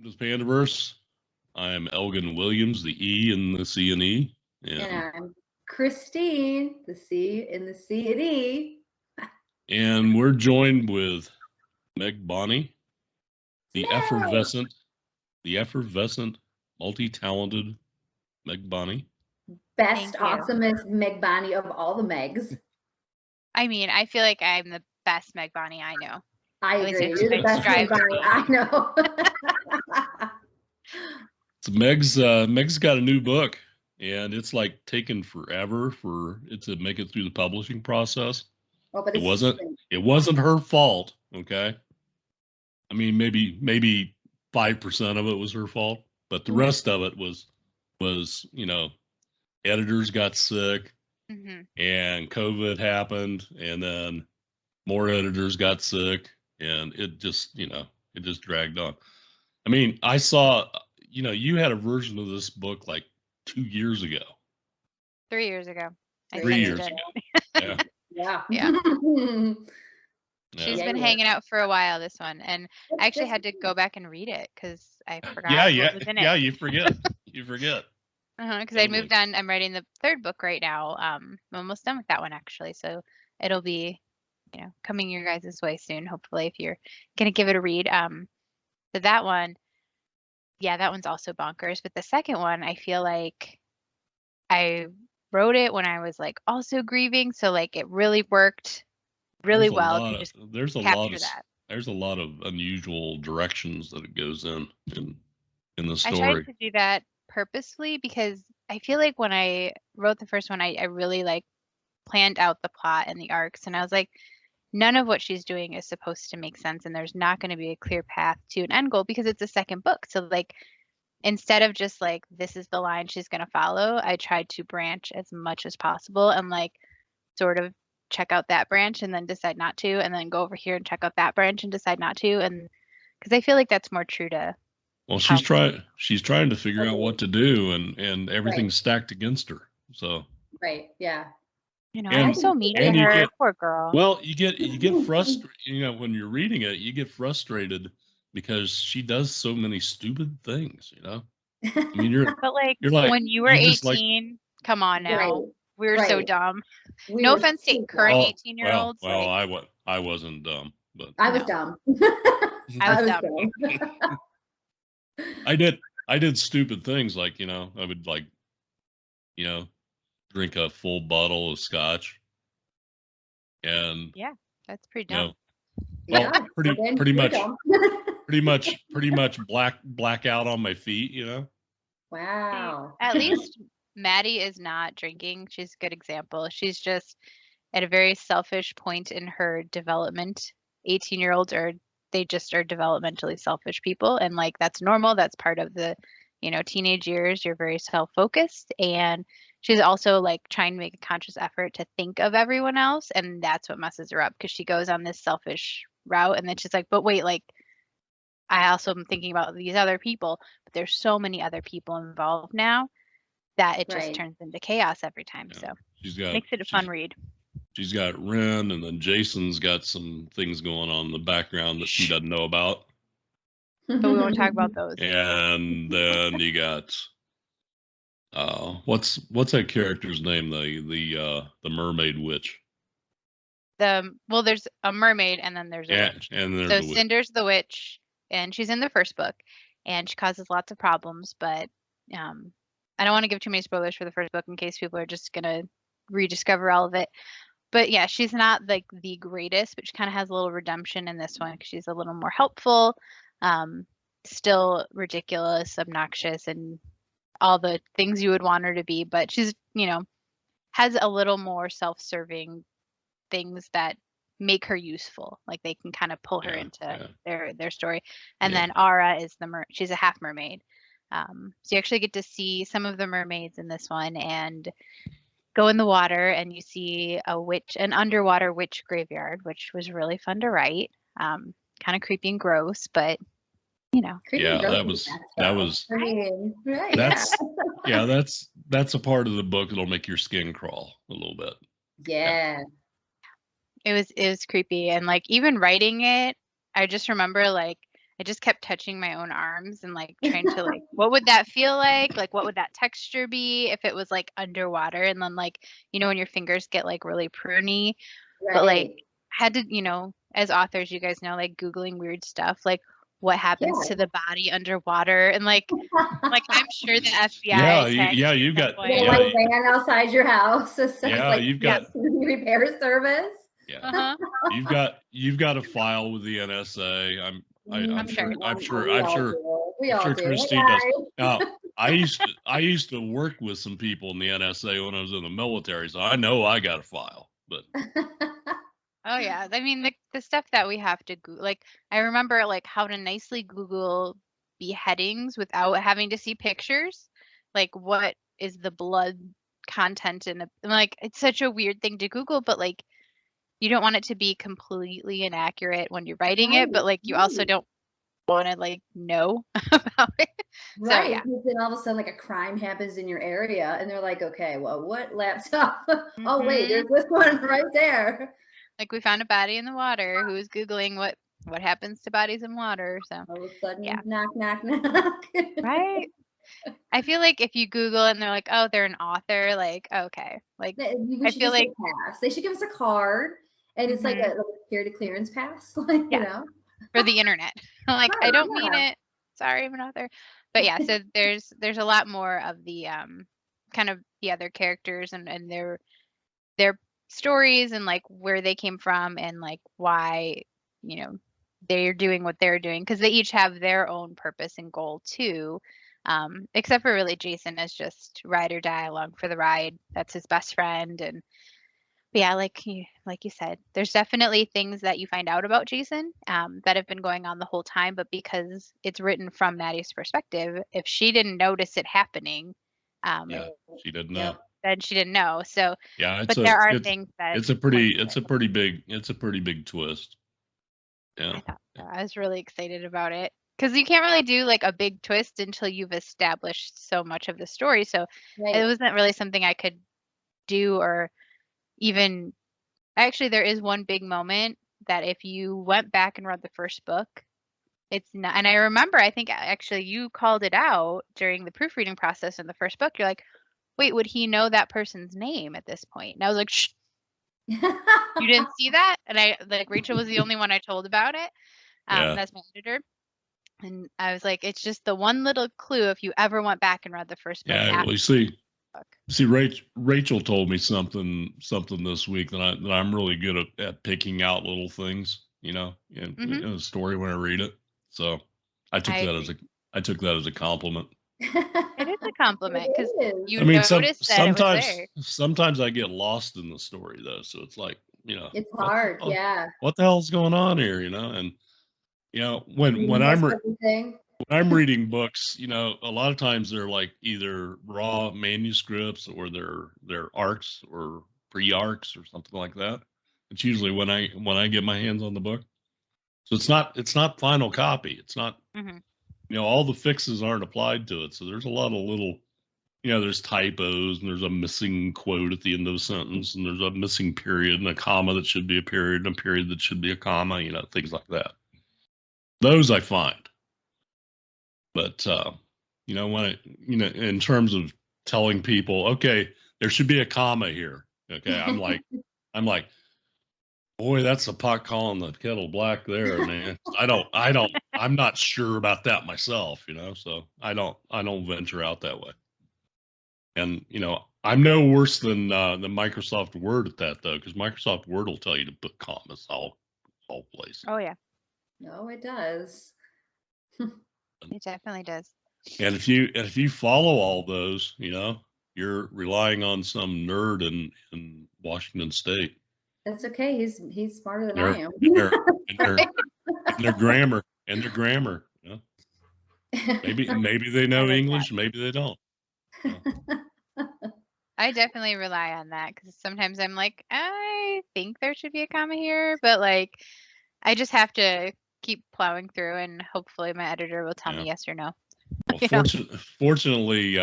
This Pandaverse. I am Elgon Williams, the E in the C and E. And I'm Christine, the C in the C and E. And we're joined with Meg Bonney, the effervescent, multi-talented Meg Bonney. Best, awesomest Meg Bonney of all the Megs. I mean, I feel like I'm the best Meg Bonney I know. I agree. You're the best Meg Bonney I know. So Meg's got a new book, and it's like taken forever for it to make it through the publishing process. Oh, but it wasn't her fault, okay? I mean, maybe 5% of it was her fault, but the rest of it was editors got sick, and COVID happened, and then more editors got sick, and it just dragged on. I mean, I saw, you had a version of this book like 2 years ago. 3 years ago. 3 years ago. Yeah. She's been hanging out for a while, this one, and I actually had to go back and read it because I forgot what was in it. Yeah, you forget. Because I moved on. I'm writing the third book right now. I'm almost done with that one, actually, so it'll be, coming your guys' way soon, hopefully, if you're gonna give it a read. So that one, that one's also bonkers. But the second one, I feel like I wrote it when I was like also grieving, so like it really worked really well. There's a lot of unusual directions that it goes in the story. I tried to do that purposefully because I feel like when I wrote the first one, I really like planned out the plot and the arcs, and I was like, none of what she's doing is supposed to make sense, and there's not going to be a clear path to an end goal because it's a second book. So like, instead of just like, this is the line she's going to follow, I tried to branch as much as possible and like sort of check out that branch and then decide not to, and then go over here and check out that branch and decide not to. And because I feel like that's more true to. Well, she's trying to figure out what to do, and everything's stacked against her. So. Right. Yeah. I'm so mean to her. Poor girl. Well, you get frustrated. When you're reading it, you get frustrated because she does so many stupid things. I mean, but like when you were 18, come on now. Right. We were so dumb. No offense to current 18-year-olds. Well, I wasn't dumb, but I was dumb. I was dumb. I did stupid things like, I would like, drink a full bottle of scotch. And that's pretty dumb. Pretty much black out on my feet, Wow. At least Maddie is not drinking. She's a good example. She's just at a very selfish point in her development. 18-year-olds they just are developmentally selfish people, and like that's normal. That's part of the teenage years. You're very self-focused, and she's also like trying to make a conscious effort to think of everyone else, and that's what messes her up because she goes on this selfish route, and then she's like, but wait, like I also am thinking about these other people, but there's so many other people involved now that it just turns into chaos every time. So makes it a fun read. She's got Ren, and then Jason's got some things going on in the background that she doesn't know about. But we won't talk about those. And then you got what's that character's name? The mermaid witch. There's a mermaid, and then there's a witch. And there's so Cinder's the witch, and she's in the first book, and she causes lots of problems. But I don't want to give too many spoilers for the first book in case people are just gonna rediscover all of it. But yeah, she's not like the greatest, but she kind of has a little redemption in this one because she's a little more helpful. Still ridiculous, obnoxious, and all the things you would want her to be, but she's has a little more self-serving things that make her useful, like they can kind of pull her into their story. And then Ara is she's a half mermaid, so you actually get to see some of the mermaids in this one and go in the water, and you see an underwater witch graveyard, which was really fun to write. Kind of creepy and gross, but that was right. That's a part of the book that'll make your skin crawl a little bit. Yeah. It was creepy, and like even writing it, I just remember like I just kept touching my own arms and like trying to like, what would that feel like? Like, what would that texture be if it was like underwater? And then like, you know, when your fingers get like really pruny, but like had to, you know, as authors, you guys know, like Googling weird stuff, like what happens to the body underwater, and like I'm sure the FBI. Yeah, you've got like van outside your house. So yeah, like, you've got repair service. Yeah, you've got a file with the NSA. I'm sure Christine does. I used to work with some people in the NSA when I was in the military, so I know I got a file. But oh yeah, I mean the stuff that we have to Google, like I remember like how to nicely Google beheadings without having to see pictures, like what is the blood content in a, like it's such a weird thing to Google, but like you don't want it to be completely inaccurate when you're writing it, but like you also don't want to like know about it. Right. So, yeah. Then all of a sudden like a crime happens in your area and they're like, okay, well, what laptop? Oh wait, there's this one right there. Like we found a body in the water who was Googling what happens to bodies in water. So all of a sudden, knock, knock, knock. Right. I feel like if you Google and they're like, oh, they're an author, like, okay. Like I feel like pass. They should give us a card and it's like a security clearance pass, like, you know. For the internet. Like, I don't mean it. Sorry, I'm an author. But yeah, so there's a lot more of the kind of the other characters and their stories and like where they came from and like why, you know, they're doing what they're doing, because they each have their own purpose and goal too. Except for really Jason is just ride or die, along for the ride. That's his best friend. And yeah, like you said, there's definitely things that you find out about Jason that have been going on the whole time, but because it's written from Maddie's perspective, if she didn't notice it happening, she didn't know. Then she didn't know. So yeah, but there are things that it's a pretty big twist. Yeah, I was really excited about it because you can't really do like a big twist until you've established so much of the story. So it wasn't really something I could do or even actually there is one big moment that if you went back and read the first book, it's not, and I remember I think actually you called it out during the proofreading process in the first book. You're like, wait, would he know that person's name at this point? And I was like, shh. You didn't see that? And I like Rachel was the only one I told about it. That's my editor. And I was like, it's just the one little clue if you ever went back and read the first book. Yeah, well, see, Rachel told me something this week that I'm really good at picking out little things, you know, in a story when I read it. So I took that as a compliment. It is a compliment because you noticed that it was there. Sometimes I get lost in the story though, so it's like, you know, it's hard. What the hell's going on here, you know? And you know, when I'm reading books, you know, a lot of times they're like either raw manuscripts or they're arcs or pre-arcs or something like that. It's usually when I get my hands on the book. So it's not final copy. It's not, you know, all the fixes aren't applied to it. So there's a lot of little, you know, there's typos and there's a missing quote at the end of a sentence and there's a missing period and a comma that should be a period and a period that should be a comma, you know, things like that. Those I find. But, you know, in terms of telling people, okay, there should be a comma here. Okay. I'm like, boy, that's a pot calling the kettle black there, man. I'm not sure about that myself, you know, so I don't venture out that way. And, you know, I'm no worse than Microsoft Word at that though, because Microsoft Word will tell you to put commas all places. Oh yeah. No, it does. It definitely does. And if you follow all those, you know, you're relying on some nerd in Washington State. That's okay. He's smarter than I am. Their grammar. You know? Maybe they know English, maybe they don't. You know? I definitely rely on that because sometimes I'm like, I think there should be a comma here, but like, I just have to keep plowing through, and hopefully my editor will tell me yes or no. Well, fortunately,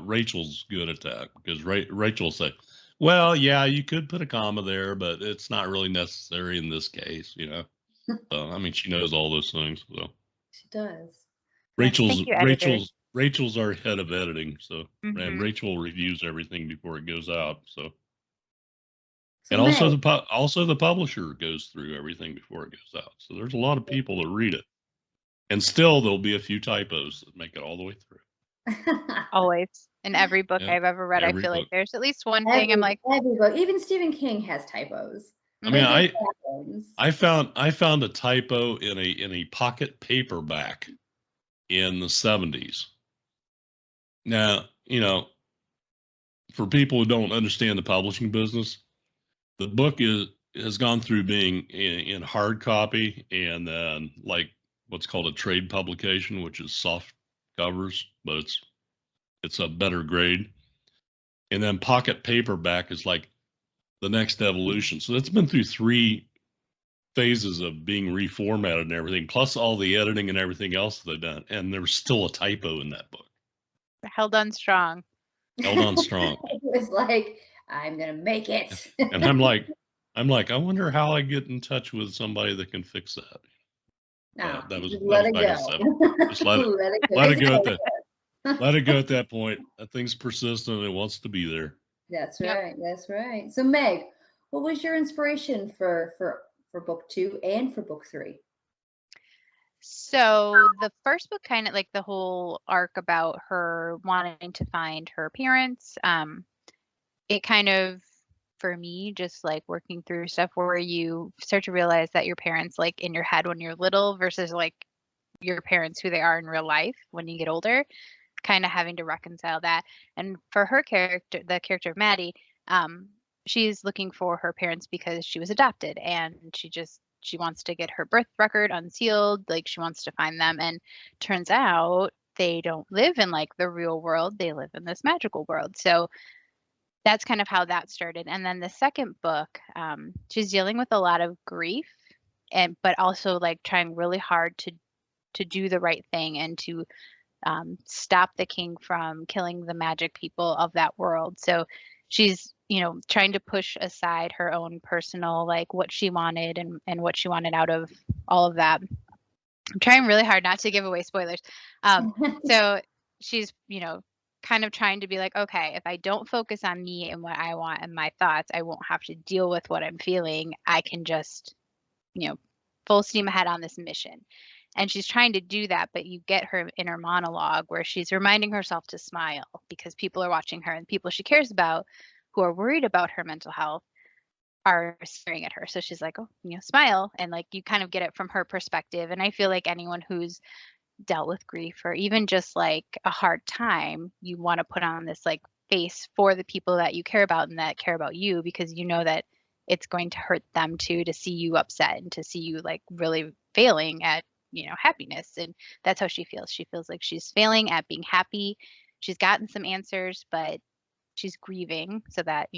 Rachel's good at that because Rachel will say, well, yeah, you could put a comma there, but it's not really necessary in this case, you know. So, I mean, she knows all those things. So She does. Rachel's our head of editing, so and Rachel reviews everything before it goes out. So and also the publisher goes through everything before it goes out. So there's a lot of people that read it, and still there'll be a few typos that make it all the way through. Always. In every book I've ever read, I feel like there's at least one thing I'm like. Every book, even Stephen King has typos. I mean, I found a typo in a pocket paperback in the 70s. Now, for people who don't understand the publishing business, the book has gone through being in hard copy and then like what's called a trade publication, which is soft covers, but it's a better grade. And then pocket paperback is like the next evolution. So it's been through 3 phases of being reformatted and everything, plus all the editing and everything else they've done. And there was still a typo in that book. Held on strong. It was like, I'm going to make it. And I'm like, I wonder how I get in touch with somebody that can fix that. That was let it go. Just let it go at that. Let it go at that point. That thing's persistent and it wants to be there. That's right. That's right. So Meg, what was your inspiration for book 2 and for book 3? So the first book, kind of like the whole arc about her wanting to find her parents, it kind of, for me, just like working through stuff where you start to realize that your parents, like in your head when you're little versus like your parents who they are in real life when you get older, kind of having to reconcile that. And for her character, the character of Maddie, she's looking for her parents because she was adopted and she wants to get her birth record unsealed. Like she wants to find them. And turns out they don't live in like the real world. They live in this magical world. So that's kind of how that started. And then the second book, she's dealing with a lot of grief but also like trying really hard to do the right thing and to stop the king from killing the magic people of that world. So she's, trying to push aside her own personal, like what she wanted and what she wanted out of all of that. I'm trying really hard not to give away spoilers. So she's, kind of trying to be like, okay, if I don't focus on me and what I want and my thoughts, I won't have to deal with what I'm feeling. I can just, full steam ahead on this mission. And she's trying to do that, but you get her inner monologue where she's reminding herself to smile because people are watching her and people she cares about who are worried about her mental health are staring at her. So she's like, oh, smile. And like, you kind of get it from her perspective. And I feel like anyone who's dealt with grief or even just like a hard time, you want to put on this like face for the people that you care about and that care about you, because you know that it's going to hurt them too, to see you upset and to see you like really failing at happiness. And that's how she feels. She feels like she's failing at being happy. She's gotten some answers, but she's grieving. So that,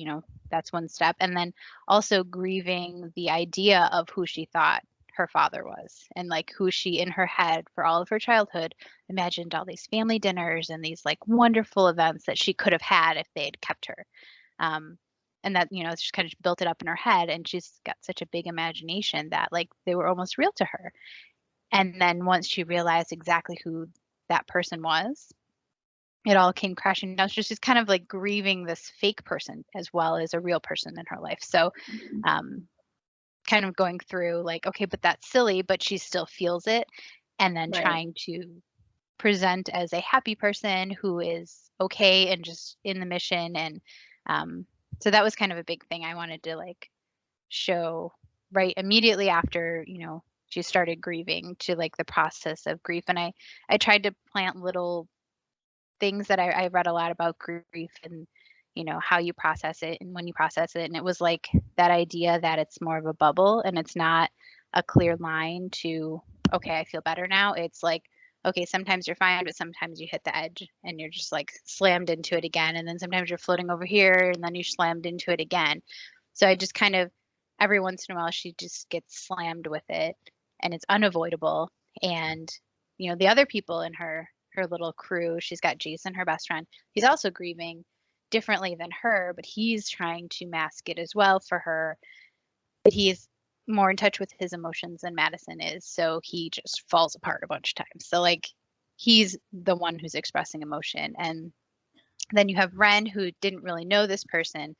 that's one step. And then also grieving the idea of who she thought her father was and like who she in her head for all of her childhood imagined all these family dinners and these like wonderful events that she could have had if they had kept her. And that, she's kind of built it up in her head and she's got such a big imagination that like they were almost real to her. And then once she realized exactly who that person was, it all came crashing down. She's just kind of like grieving this fake person as well as a real person in her life. So kind of going through like, okay, but that's silly, but she still feels it. And then trying to present as a happy person who is okay and just in the mission. And so that was kind of a big thing I wanted to like show right immediately after, she started grieving, to like the process of grief. And I tried to plant little things that I read a lot about grief and, how you process it and when you process it. And it was like that idea that it's more of a bubble and it's not a clear line to, okay, I feel better now. It's like, okay, sometimes you're fine, but sometimes you hit the edge and you're just like slammed into it again. And then sometimes you're floating over here and then you're slammed into it again. So I just kind of, every once in a while, she just gets slammed with it and it's unavoidable. And, the other people in her little crew, she's got Jason, her best friend. He's also grieving differently than her, but he's trying to mask it as well for her. But he's more in touch with his emotions than Madison is, so he just falls apart a bunch of times. So like he's the one who's expressing emotion. And then you have Ren, who didn't really know this person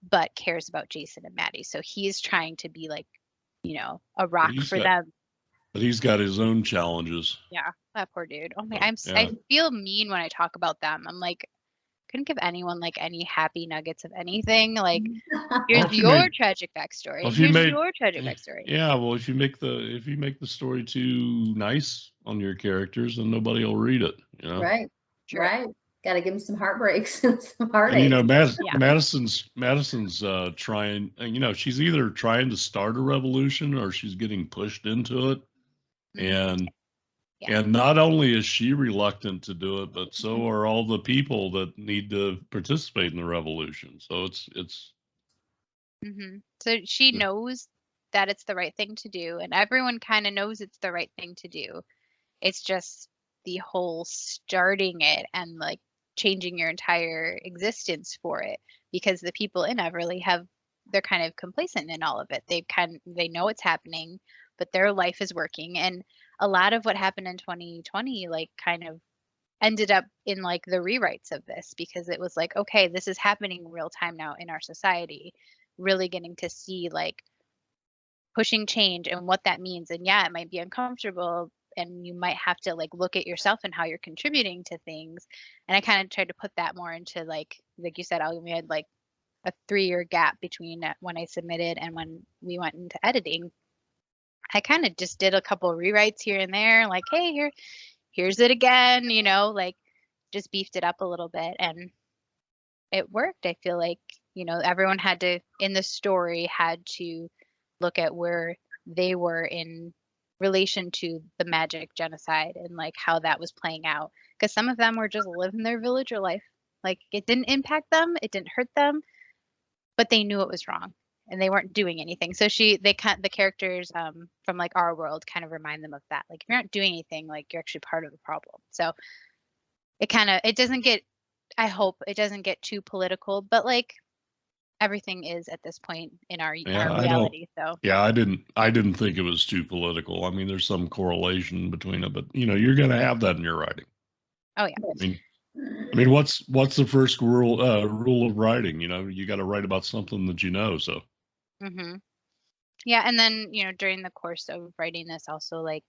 but cares about Jason and Maddie. So he's trying to be like, you know, a rock for them. But he's got his own challenges. Yeah, that poor dude. Oh my, Yeah. I feel mean when I talk about them. I'm like, couldn't give anyone like any happy nuggets of anything. Like, here's your tragic backstory. Well, here's your tragic backstory. Yeah, well, if you make the story too nice on your characters, then nobody will read it. You know. Right. True. Right. Got to give them some heartbreaks and some heartaches. And you know, Madison's trying. You know, she's either trying to start a revolution or she's getting pushed into it. Mm-hmm. And not only is she reluctant to do it, but so are all the people that need to participate in the revolution. So it's. Mm-hmm. So she knows that it's the right thing to do, and everyone kind of knows it's the right thing to do. It's just the whole starting it and like changing your entire existence for it, because the people in Everly they're kind of complacent in all of it. They know it's happening, but their life is working. And a lot of what happened in 2020 like kind of ended up in like the rewrites of this, because it was like, okay, this is happening real time now in our society, really getting to see like pushing change and what that means. And yeah, it might be uncomfortable and you might have to like look at yourself and how you're contributing to things. And I kind of tried to put that more into like you said, we had like a 3-year gap between when I submitted and when we went into editing. I kind of just did a couple of rewrites here and there, like, hey, here's it again, you know, like just beefed it up a little bit, and it worked. I feel like, you know, everyone in the story had to look at where they were in relation to the magic genocide and like how that was playing out, because some of them were just living their villager life. Like it didn't impact them, it didn't hurt them, but they knew it was wrong and they weren't doing anything. So the characters from like our world kind of remind them of that. Like if you're not doing anything, like you're actually part of the problem. So it doesn't get, I hope it doesn't get too political, but like everything is at this point in our reality. So yeah, I didn't think it was too political. I mean, there's some correlation between it, but you know, you're going to have that in your writing. Oh yeah. I mean, what's the first rule of writing? You know, you got to write about something that you know. So. Mm-hmm. Yeah, and then you know, during the course of writing this, also like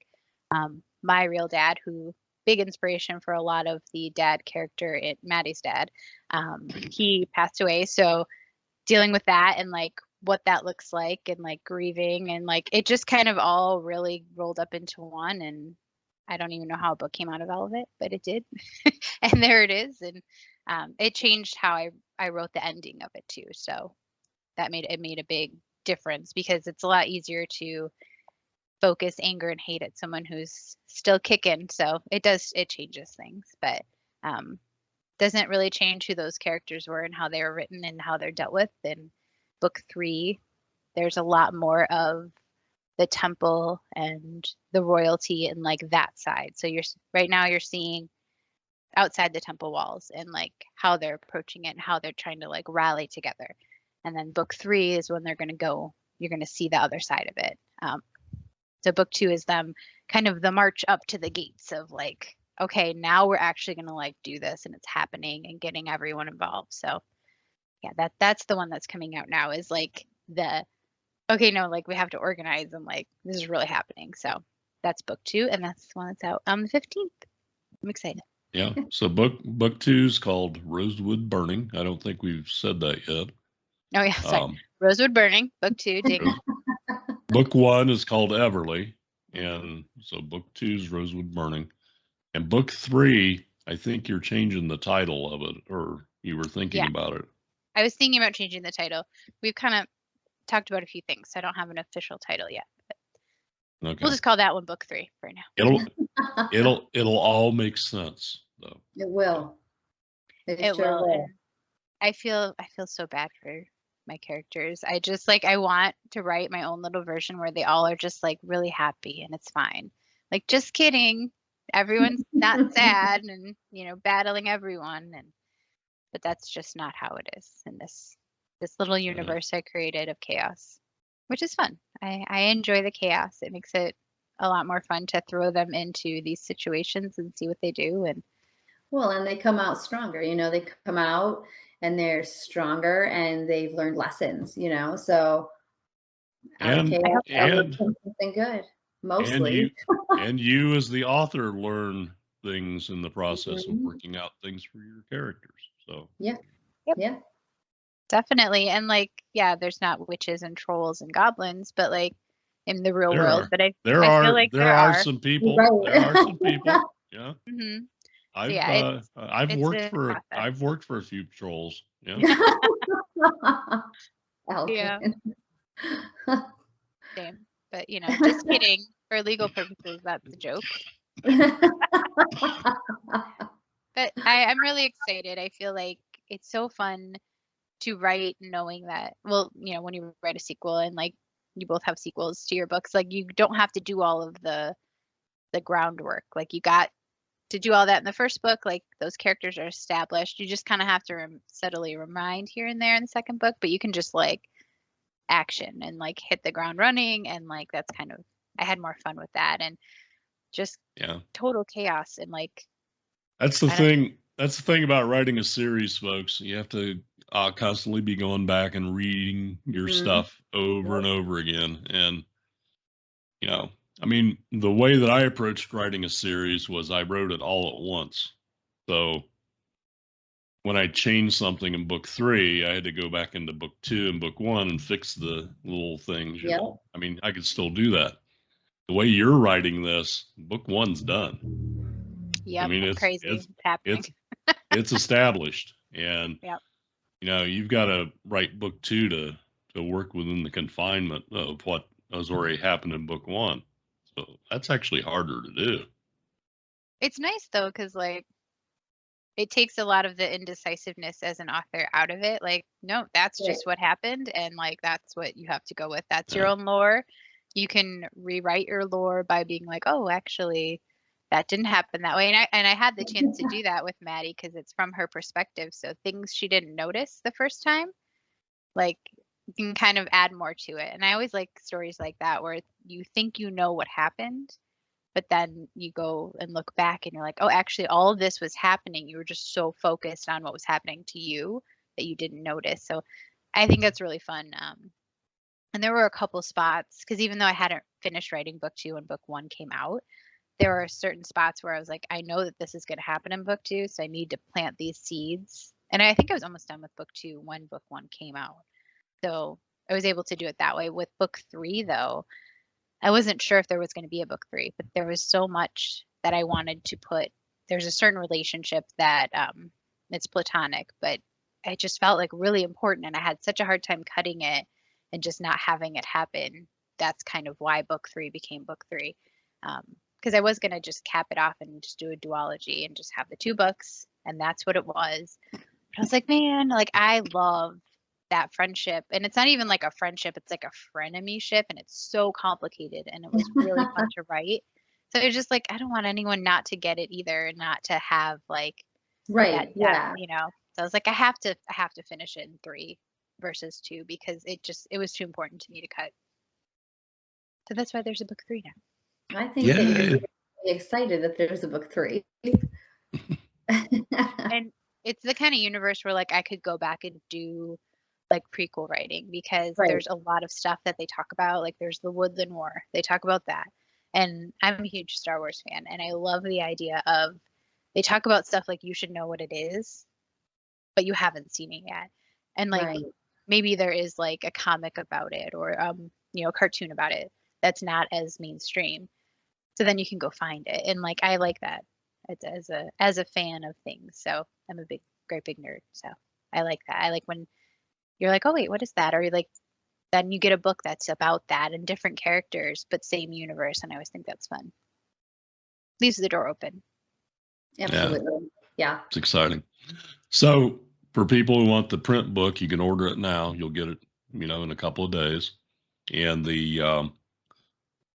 my real dad, who big inspiration for a lot of the dad character, Maddie's dad, he passed away. So dealing with that and like what that looks like and like grieving and like it just kind of all really rolled up into one. And I don't even know how a book came out of all of it, but it did. And there it is. And it changed how I wrote the ending of it too. So that made a big difference, because it's a lot easier to focus anger and hate at someone who's still kicking. So it changes things, but doesn't really change who those characters were and how they were written and how they're dealt with. In book 3, there's a lot more of the temple and the royalty and like that side. So right now you're seeing outside the temple walls and like how they're approaching it and how they're trying to like rally together. And then book 3 is when you're going to see the other side of it. So book 2 is them kind of the march up to the gates of like, okay, now we're actually going to like do this and it's happening and getting everyone involved. So yeah, that's the one that's coming out now, is like okay, no, like we have to organize and like this is really happening. So that's book 2, and that's the one that's out on the 15th. I'm excited. Yeah. So book 2 is called Rosewood Burning. I don't think we've said that yet. Oh yeah, sorry. Rosewood Burning, book 2. Ding. Book 1 is called Everly, and so book 2 is Rosewood Burning, and book 3, I think you're changing the title of it, or you were thinking about it. I was thinking about changing the title. We've kind of talked about a few things, so I don't have an official title yet. But okay. We'll just call that one book 3 for now. It'll all make sense though. It will. It sure will. I feel so bad for my characters. I just like, I want to write my own little version where they all are just like really happy and it's fine. Like, just kidding. Everyone's not sad and, you know, battling everyone. But that's just not how it is in this little universe I created of chaos. which is fun. I enjoy the chaos. It makes it a lot more fun to throw them into these situations and see what they do. And well, and they come out stronger, they come out and they're stronger and they've learned lessons, so out of And chaos, and something good, mostly. and you as the author learn things in the process of Mhm. working out things for your characters. So Yeah. Yep. Yeah. Definitely. And like, yeah, there's not witches and trolls and goblins, but like in the real there world. are But I there feel are like there are some people. Right. There are some people. Yeah. Mm-hmm. So I've yeah, I've it's worked a for process. I've worked for a few trolls. Yeah. Yeah. Elgon. Same. But just kidding. For legal purposes, that's a joke. But I'm really excited. I feel like it's so fun to write knowing that, well, when you write a sequel and like you both have sequels to your books, like you don't have to do all of the groundwork. Like you got to do all that in the first book, like those characters are established. You just kind of have to subtly remind here and there in the second book, but you can just like action and like hit the ground running. And like that's kind of, I had more fun with that and just total chaos and like That's the thing. That's the thing about writing a series, folks. You have to constantly be going back and reading your stuff over and over again. And, I mean, the way that I approached writing a series was I wrote it all at once. So when I changed something in book 3, I had to go back into book 2 and book 1 and fix the little things. You know? I mean, I could still do that. The way you're writing this, book 1's done. Yeah, I mean, it's crazy. It's happening. It's established, and Yep. You've got to write book 2 to work within the confinement of what has already happened in book 1. So that's actually harder to do. It's nice though, because like it takes a lot of the indecisiveness as an author out of it. Like, no, that's just what happened, and like that's what you have to go with. That's your own lore. You can rewrite your lore by being like, oh, actually, that didn't happen that way. And I had the chance to do that with Maddie because it's from her perspective. So things she didn't notice the first time, like you can kind of add more to it. And I always like stories like that where you think you know what happened, but then you go and look back and you're like, oh, actually, all of this was happening. You were just so focused on what was happening to you that you didn't notice. So I think that's really fun. And there were a couple spots, because even though I hadn't finished writing book 2 when book 1 came out, there were certain spots where I was like, I know that this is going to happen in book 2, so I need to plant these seeds. And I think I was almost done with book 2 when book 1 came out. So I was able to do it that way. With book 3, though, I wasn't sure if there was going to be a book 3, but there was so much that I wanted to put. There's a certain relationship that it's platonic, but I just felt like really important, and I had such a hard time cutting it and just not having it happen. That's kind of why book 3 became book 3. Because I was going to just cap it off and just do a duology and just have the 2 books, and that's what it was. But I was like, man, like I love that friendship, and it's not even like a friendship, it's like a frenemy-ship, and it's so complicated, and it was really fun to write. So it was just like, I don't want anyone not to get it either, and not to have like that depth, So I was like, I have to finish it in 3 versus 2 because it was too important to me to cut. So that's why there's a book 3 now. I think that you're really excited that there's a book 3. And it's the kind of universe where like I could go back and do like prequel writing, because there's a lot of stuff that they talk about. Like there's the Woodland War. They talk about that. And I'm a huge Star Wars fan, and I love the idea of they talk about stuff like you should know what it is, but you haven't seen it yet. And like maybe there is like a comic about it or a cartoon about it that's not as mainstream. So then you can go find it. And like I like that as a fan of things. So I'm a great big nerd. So I like that. I like when you're like, oh wait, what is that? Or you're like, then you get a book that's about that and different characters, but same universe. And I always think that's fun. Leaves the door open. Absolutely. Yeah. It's exciting. So for people who want the print book, you can order it now. You'll get it, in a couple of days. And the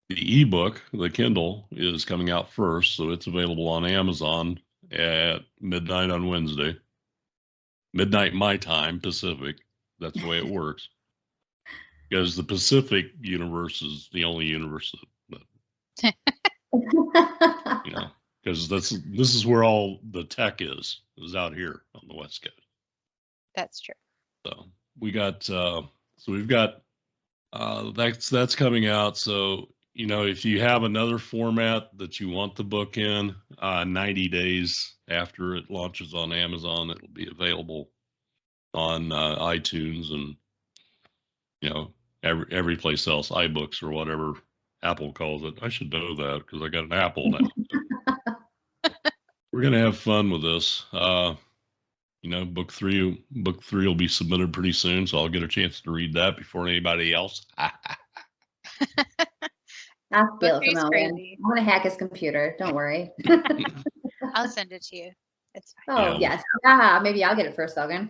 ebook, the Kindle, is coming out first. So it's available on Amazon at midnight on Wednesday. Midnight my time, Pacific. That's the way it works. because the Pacific universe is the only universe that because this is where all the tech is out here on the West Coast. That's true. So we've got that's coming out. So if you have another format that you want the book in, 90 days after it launches on Amazon, it'll be available on iTunes and every place else, iBooks or whatever Apple calls it. I should know that because I got an Apple now. We're gonna have fun with this. Book three will be submitted pretty soon, so I'll get a chance to read that before anybody else. I'll steal it from Elgon. I'm gonna hack his computer. Don't worry. I'll send it to you. It's fine. Oh yes. Maybe I'll get it first, Elgon.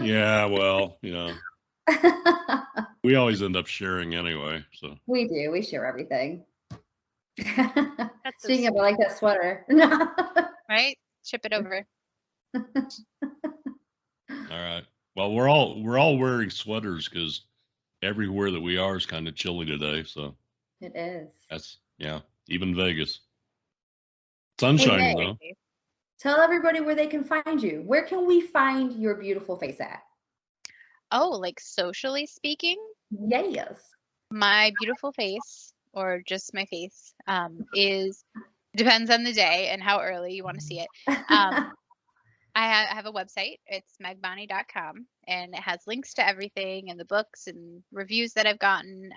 Yeah, well, we always end up sharing anyway. So we do. We share everything. That's Speaking of, I like that sweater. Right? Ship it over. All right. Well, we're all wearing sweaters because everywhere that we are is kind of chilly today. So it is. That's even Vegas. Sun shining though. Tell everybody where they can find you. Where can we find your beautiful face at? Oh, like socially speaking? Yes. My beautiful face, or just my face, depends on the day and how early you want to see it. I have a website. It's megbonney.com, and it has links to everything and the books and reviews that I've gotten.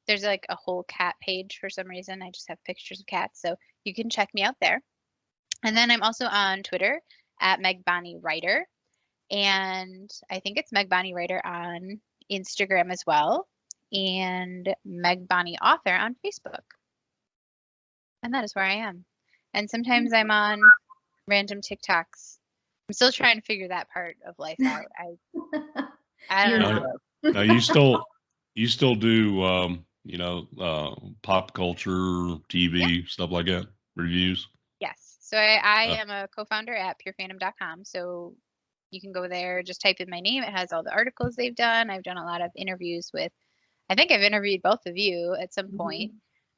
There's like a whole cat page for some reason. I just have pictures of cats, so you can check me out there. And then I'm also on Twitter at Meg Bonney Writer, and I think it's Meg Bonney Writer on Instagram as well, and Meg Bonney Author on Facebook. And that is where I am. And sometimes I'm on random TikToks. I'm still trying to figure that part of life out. I don't know. Now you still do pop culture, TV, stuff like that, reviews? Yes. So I am a co-founder at purefandom.com. So you can go there, just type in my name. It has all the articles they've done. I've done a lot of interviews with, I think I've interviewed both of you at some point.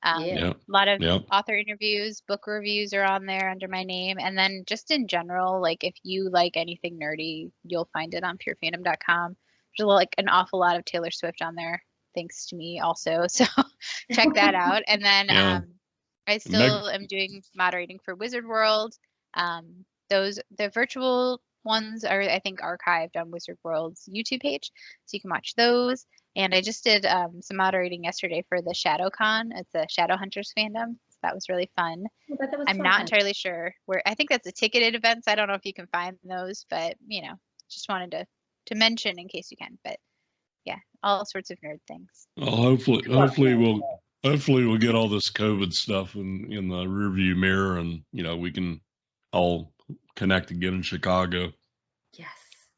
A lot of author interviews, book reviews are on there under my name. And then just in general, like if you like anything nerdy, you'll find it on purefandom.com. There's like an awful lot of Taylor Swift on there, thanks to me also. So check that out. And then I still am doing moderating for Wizard World. The virtual ones are, I think, archived on Wizard World's YouTube page, so you can watch those. And I just did some moderating yesterday for the ShadowCon. It's a Shadowhunters fandom. So that was really fun. I'm not entirely sure where. I think that's a ticketed event. So I don't know if you can find those, but just wanted to mention in case you can. But yeah, all sorts of nerd things. Well, hopefully we'll get all this COVID stuff in the rearview mirror, and we can all connect again in Chicago. Yes.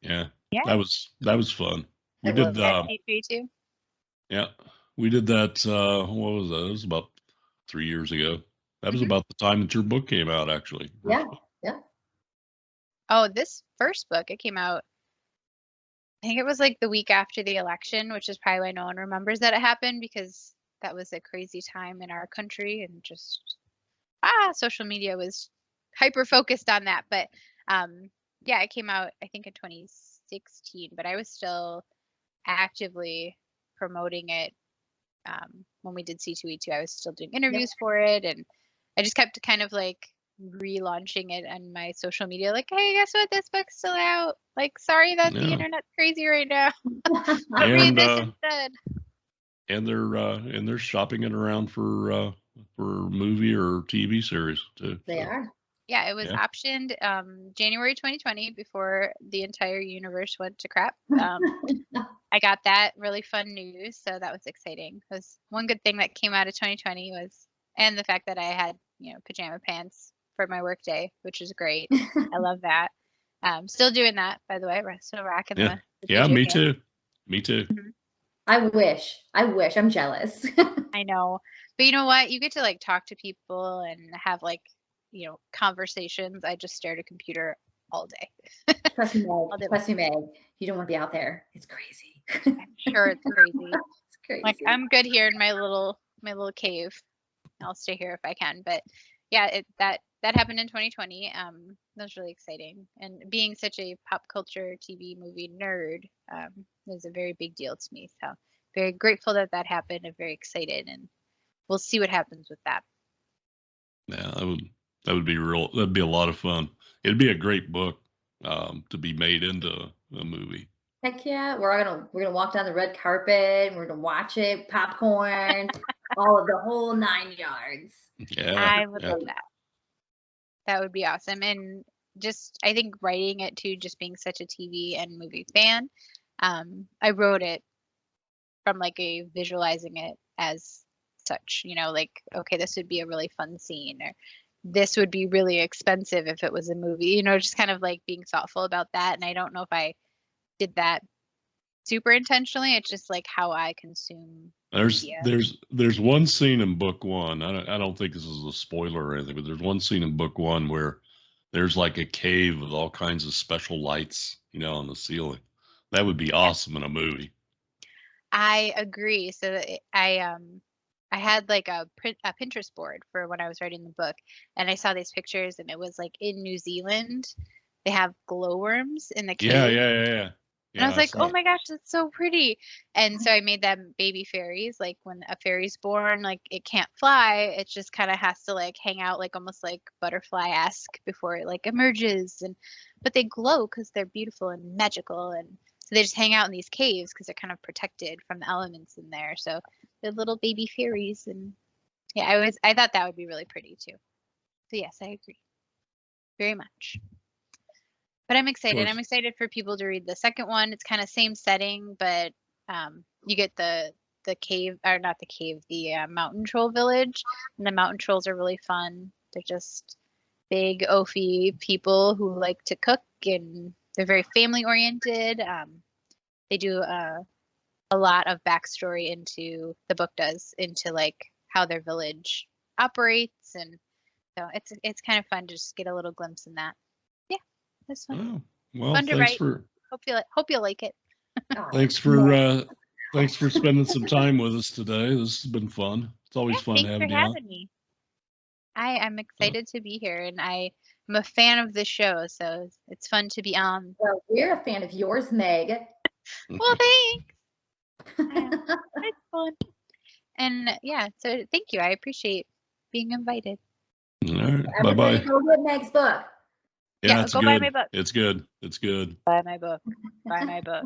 Yeah. That was fun. We did too. Yeah. We did that what was that? It was about 3 years ago. That was about the time that your book came out, actually. Yeah. Oh, this first book, it came out, I think it was like the week after the election, which is probably why no one remembers that it happened, because that was a crazy time in our country, and just social media was hyper focused on that. But it came out I think in 2016, but I was still actively promoting it when we did C2E2. I was still doing interviews for it, and I just kept kind of like relaunching it on my social media, like, hey, guess what, this book's still out, like, sorry that the internet's crazy right now. I'll read this instead. And they're shopping it around for movie or TV series too. They are. Yeah, it was optioned January 2020, before the entire universe went to crap. I got that really fun news, so that was exciting. It was one good thing that came out of 2020 and the fact that I had pajama pants for my work day, which is great. I love that. Still doing that, by the way. We're still rocking the me too. Me too. Mm-hmm. I wish. I'm jealous. I know. But you know what? You get to like talk to people and have like, conversations. I just stare at a computer all day. Trust me, Meg. You don't want to be out there. It's crazy. I'm sure it's crazy. It's crazy. Like, I'm good here in my little cave. I'll stay here if I can. But yeah, that happened in 2020. That was really exciting. And being such a pop culture TV movie nerd, was a very big deal to me. So very grateful that happened. I'm very excited, and we'll see what happens with that. Yeah, that'd be that'd be a lot of fun. It'd be a great book to be made into a movie. Heck yeah, we're gonna walk down the red carpet. We're gonna watch it, popcorn, all of the whole 9 yards. Yeah, I would love that. That would be awesome. And just, I think writing it too, just being such a TV and movie fan, I wrote it from like a visualizing it as such, like, okay, this would be a really fun scene, or this would be really expensive if it was a movie, just kind of like being thoughtful about that. And I don't know if I did that super intentionally. It's just like how I consume media. There's one scene in book one. I don't think this is a spoiler or anything, but there's one scene in book one where there's like a cave with all kinds of special lights, on the ceiling. That would be awesome in a movie. I agree. So I had like a Pinterest board for when I was writing the book, and I saw these pictures, and it was like in New Zealand, they have glowworms in the cave. Yeah. And I was like, oh my gosh, that's so pretty. And so I made them baby fairies. Like when a fairy's born, like it can't fly. It just kind of has to like hang out, like almost like butterfly-esque before it like emerges. But they glow because they're beautiful and magical. And so they just hang out in these caves because they're kind of protected from the elements in there. So they're little baby fairies. And yeah, I thought that would be really pretty too. So yes, I agree very much. But I'm excited. I'm excited for people to read the second one. It's kind of same setting, but you get the cave, or not the cave, the mountain troll village. And the mountain trolls are really fun. They're just big, oafy people who like to cook, and they're very family oriented. They do a lot of backstory into, the book does, into like how their village operates. And so it's kind of fun to just get a little glimpse in that. That's fun. Oh, well, fun to thanks write. for Hope you like it. thanks for spending some time with us today. This has been fun. It's always fun having you on. Me. I'm excited to be here, and I'm a fan of the show, so it's fun to be on. Well, we're a fan of yours, Meg. Well, thanks. It's fun. And yeah, so thank you. I appreciate being invited. All right. Bye-bye. Go get Meg's book. Yeah, it's go good. buy my book. It's good. Buy my book. Buy my book.